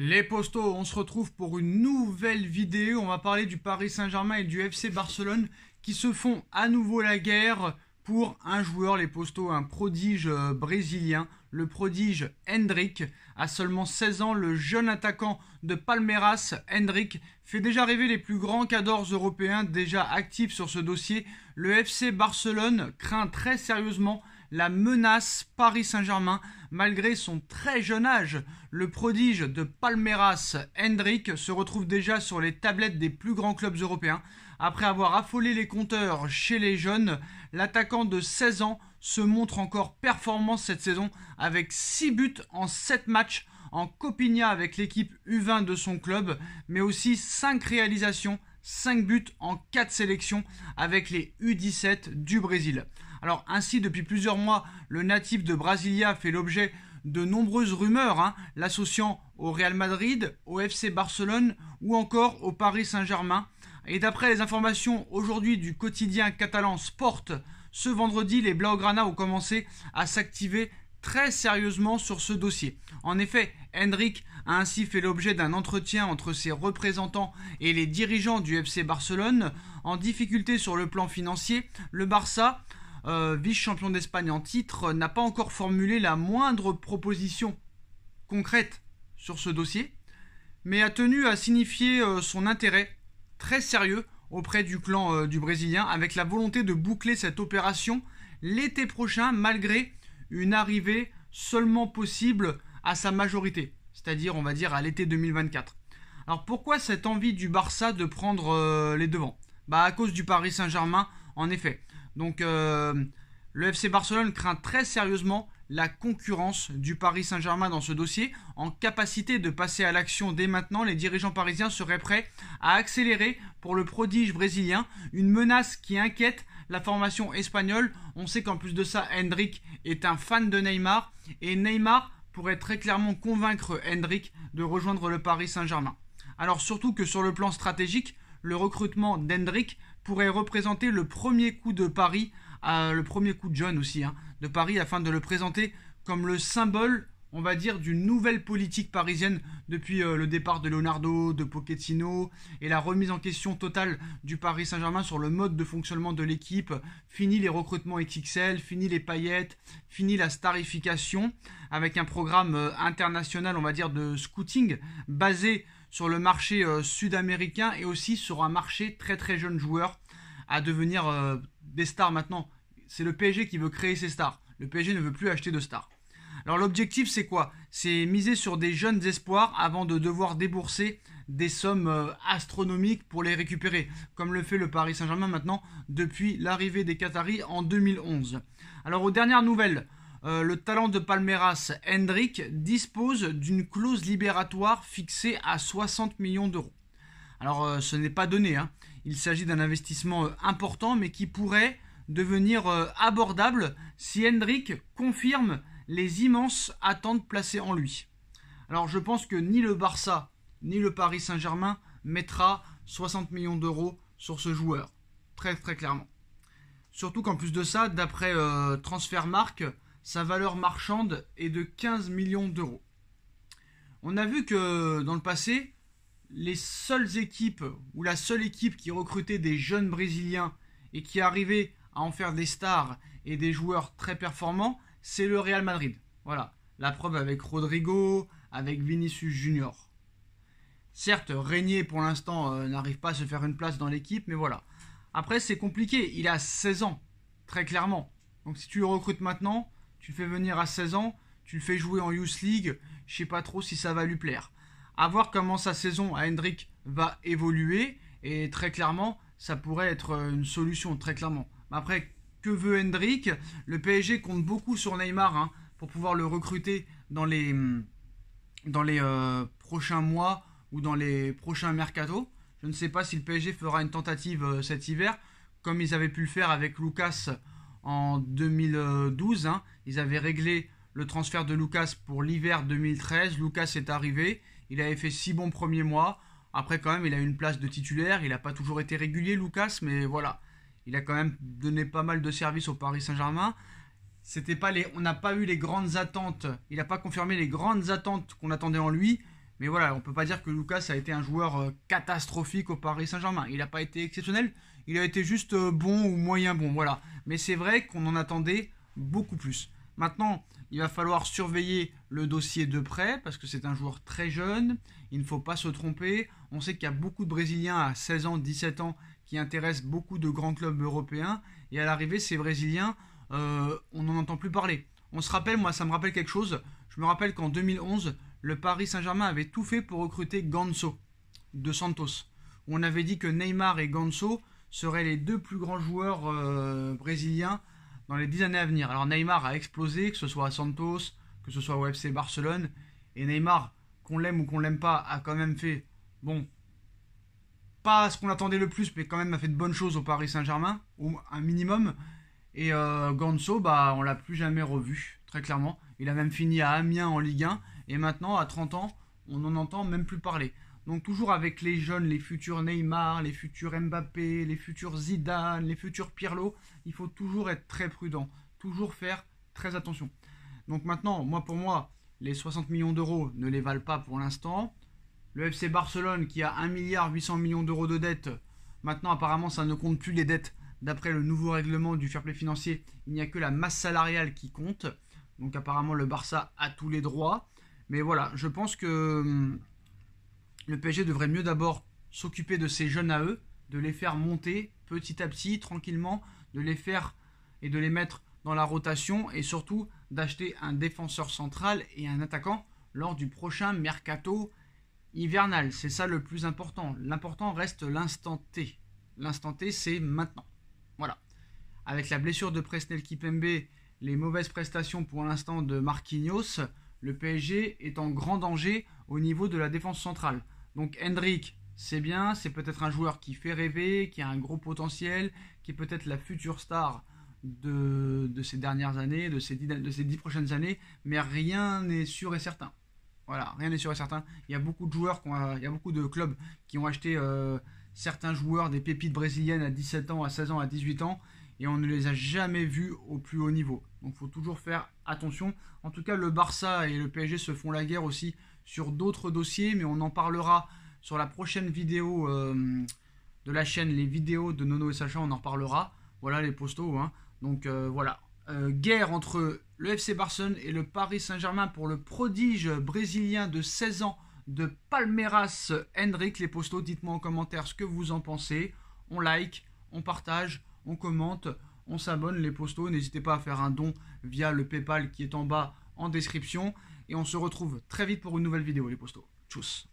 Les postos, on se retrouve pour une nouvelle vidéo. On va parler du Paris Saint-Germain et du FC Barcelone qui se font à nouveau la guerre pour un joueur, les postos, un prodige brésilien, le prodige Endrick. À seulement 16 ans, le jeune attaquant de Palmeiras, Endrick, fait déjà rêver les plus grands cadors européens déjà actifs sur ce dossier. Le FC Barcelone craint très sérieusement la menace Paris Saint-Germain. Malgré son très jeune âge, le prodige de Palmeiras, Endrick, se retrouve déjà sur les tablettes des plus grands clubs européens. Après avoir affolé les compteurs chez les jeunes, l'attaquant de 16 ans se montre encore performant cette saison avec 6 buts en 7 matchs en copinha avec l'équipe U20 de son club, mais aussi 5 réalisations, 5 buts en 4 sélections avec les U17 du Brésil. Alors ainsi, depuis plusieurs mois, le natif de Brasilia fait l'objet de nombreuses rumeurs, l'associant au Real Madrid, au FC Barcelone ou encore au Paris Saint-Germain. Et d'après les informations aujourd'hui du quotidien catalan Sport, ce vendredi, les Blaugrana ont commencé à s'activer très sérieusement sur ce dossier. En effet, Endrick a ainsi fait l'objet d'un entretien entre ses représentants et les dirigeants du FC Barcelone. En difficulté sur le plan financier, le Barça, vice-champion d'Espagne en titre, n'a pas encore formulé la moindre proposition concrète sur ce dossier, mais a tenu à signifier son intérêt très sérieux auprès du clan du Brésilien, avec la volonté de boucler cette opération l'été prochain, malgré une arrivée seulement possible à sa majorité, c'est-à-dire on va dire à l'été 2024. Alors pourquoi cette envie du Barça de prendre les devants ? À cause du Paris Saint-Germain, en effet. Donc le FC Barcelone craint très sérieusement la concurrence du Paris Saint-Germain dans ce dossier. En capacité de passer à l'action dès maintenant, les dirigeants parisiens seraient prêts à accélérer pour le prodige brésilien, une menace qui inquiète la formation espagnole. On sait qu'en plus de ça, Endrick est un fan de Neymar, et Neymar pourrait très clairement convaincre Endrick de rejoindre le Paris Saint-Germain. Alors surtout que sur le plan stratégique, le recrutement d'Endrick pourrait représenter le premier coup de Paris, le premier coup de John aussi, de Paris, afin de le présenter comme le symbole, on va dire, d'une nouvelle politique parisienne depuis le départ de Leonardo, de Pochettino et la remise en question totale du Paris Saint-Germain sur le mode de fonctionnement de l'équipe. Fini les recrutements XXL, fini les paillettes, fini la starification, avec un programme international, on va dire, de scouting basé sur le marché sud-américain et aussi sur un marché très très jeune joueur à devenir des stars maintenant. C'est le PSG qui veut créer ses stars. Le PSG ne veut plus acheter de stars. Alors l'objectif c'est quoi ? C'est miser sur des jeunes espoirs avant de devoir débourser des sommes astronomiques pour les récupérer, comme le fait le Paris Saint-Germain maintenant depuis l'arrivée des Qataris en 2011. Alors aux dernières nouvelles, le talent de Palmeiras, Endrick, dispose d'une clause libératoire fixée à 60 millions d'euros. Alors ce n'est pas donné, Il s'agit d'un investissement important, mais qui pourrait devenir abordable si Endrick confirme les immenses attentes placées en lui. Alors je pense que ni le Barça ni le Paris Saint-Germain mettra 60 millions d'euros sur ce joueur, très très clairement. Surtout qu'en plus de ça, d'après Transfermarkt, sa valeur marchande est de 15 millions d'euros. On a vu que dans le passé, les seules équipes, ou la seule équipe qui recrutait des jeunes Brésiliens et qui arrivait à en faire des stars et des joueurs très performants, c'est le Real Madrid. Voilà, la preuve avec Rodrigo, avec Vinicius Junior. Certes, Régnier pour l'instant n'arrive pas à se faire une place dans l'équipe, mais voilà. Après c'est compliqué, il a 16 ans, très clairement. Donc si tu le recrutes maintenant, tu le fais venir à 16 ans, tu le fais jouer en Youth League, je sais pas trop si ça va lui plaire. À voir comment sa saison à Endrick va évoluer, et très clairement, ça pourrait être une solution, très clairement. Après, que veut Endrick ? Le PSG compte beaucoup sur Neymar pour pouvoir le recruter dans les prochains mois ou dans les prochains mercatos. Je ne sais pas si le PSG fera une tentative cet hiver, comme ils avaient pu le faire avec Lucas en 2012. Ils avaient réglé le transfert de Lucas pour l'hiver 2013. Lucas est arrivé, il avait fait 6 bons premiers mois. Après quand même, il a eu une place de titulaire. Il n'a pas toujours été régulier, Lucas, mais voilà. Il a quand même donné pas mal de services au Paris Saint-Germain. On n'a pas eu les grandes attentes. Il n'a pas confirmé les grandes attentes qu'on attendait en lui. Mais voilà, on peut pas dire que Lucas a été un joueur catastrophique au Paris Saint-Germain. Il n'a pas été exceptionnel, il a été juste bon ou moyen bon, voilà. Mais c'est vrai qu'on en attendait beaucoup plus. Maintenant, il va falloir surveiller le dossier de près parce que c'est un joueur très jeune. Il ne faut pas se tromper. On sait qu'il y a beaucoup de Brésiliens à 16 ans, 17 ans qui intéressent beaucoup de grands clubs européens. Et à l'arrivée, ces Brésiliens, on n'en entend plus parler. On se rappelle, moi ça me rappelle quelque chose. Je me rappelle qu'en 2011, le Paris Saint-Germain avait tout fait pour recruter Ganso de Santos. Où on avait dit que Neymar et Ganso seraient les deux plus grands joueurs brésiliens dans les 10 années à venir. Alors Neymar a explosé, que ce soit à Santos, que ce soit au FC Barcelone. Et Neymar, qu'on l'aime ou qu'on l'aime pas, a quand même fait, bon, pas ce qu'on attendait le plus, mais quand même a fait de bonnes choses au Paris Saint-Germain, ou un minimum. Et Ganso, bah, on l'a plus jamais revu, très clairement. Il a même fini à Amiens en Ligue 1. Et maintenant, à 30 ans, on n'en entend même plus parler. Donc toujours avec les jeunes, les futurs Neymar, les futurs Mbappé, les futurs Zidane, les futurs Pirlo, il faut toujours être très prudent, toujours faire très attention. Donc maintenant, pour moi, les 60 millions d'euros ne les valent pas pour l'instant. Le FC Barcelone qui a 1,8 milliard d'euros de dettes, maintenant apparemment ça ne compte plus les dettes. D'après le nouveau règlement du fair play financier, il n'y a que la masse salariale qui compte. Donc apparemment le Barça a tous les droits. Mais voilà, je pense que le PSG devrait mieux d'abord s'occuper de ces jeunes à eux, de les faire monter petit à petit, tranquillement, de les faire et de les mettre dans la rotation et surtout d'acheter un défenseur central et un attaquant lors du prochain mercato hivernal. C'est ça le plus important. L'important reste l'instant T. L'instant T, c'est maintenant. Voilà. Avec la blessure de Presnel Kimpembe, les mauvaises prestations pour l'instant de Marquinhos, le PSG est en grand danger au niveau de la défense centrale. Donc Hendrick, c'est bien, c'est peut-être un joueur qui fait rêver, qui a un gros potentiel, qui est peut-être la future star de ces dernières années, de ces 10 prochaines années, mais rien n'est sûr et certain. Voilà, rien n'est sûr et certain. Il y a beaucoup de joueurs, il y a beaucoup de clubs qui ont acheté certains joueurs, des pépites brésiliennes à 17 ans, à 16 ans, à 18 ans, et on ne les a jamais vus au plus haut niveau. Donc il faut toujours faire attention. En tout cas, le Barça et le PSG se font la guerre aussi sur d'autres dossiers, mais on en parlera sur la prochaine vidéo de la chaîne, les vidéos de Nono et Sacha, on en reparlera. Voilà les postos, hein. Donc voilà, guerre entre le FC Barcelone et le Paris Saint-Germain pour le prodige brésilien de 16 ans de Palmeiras Hendrick. Les postos, dites-moi en commentaire ce que vous en pensez. On like, on partage, on commente, on s'abonne les postos. N'hésitez pas à faire un don via le PayPal qui est en bas en description. Et on se retrouve très vite pour une nouvelle vidéo les postos. Tchuss.